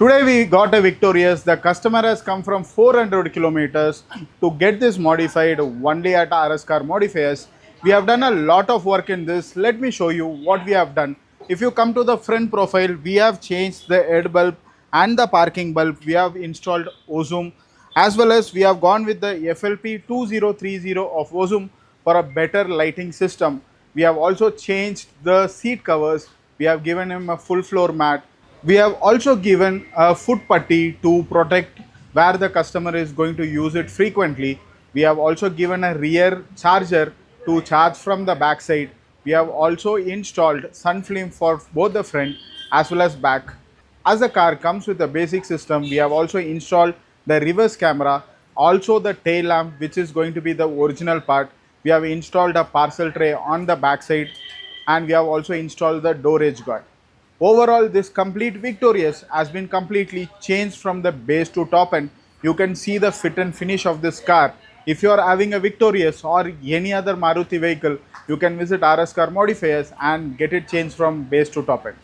Today we got a Victoris. The customer has come from 400 kilometers to get this modified only at RS CAR Modifiers. We have done a lot of work in this. Let me show you what we have done. If you come to the front profile, we have changed the head bulb and the parking bulb. We have installed Ozum, as well as we have gone with the FLP 2030 of Ozum for a better lighting system. We have also changed the seat covers. We have given him a full floor mat. We have also given a foot putty to protect where the customer is going to use it frequently. We have also given a rear charger to charge from the back side. We have also installed sun film for both the front as well as back. As the car comes with a basic system, we have also installed the reverse camera, also the tail lamp, which is going to be the original part. We have installed a parcel tray on the back side, and we have also installed the door edge guard. Overall, this complete Victorious has been completely changed from the base to top end. You can see the fit and finish of this car. If you are having a Victorious or any other Maruti vehicle, you can visit RS CAR Modifiers and get it changed from base to top end.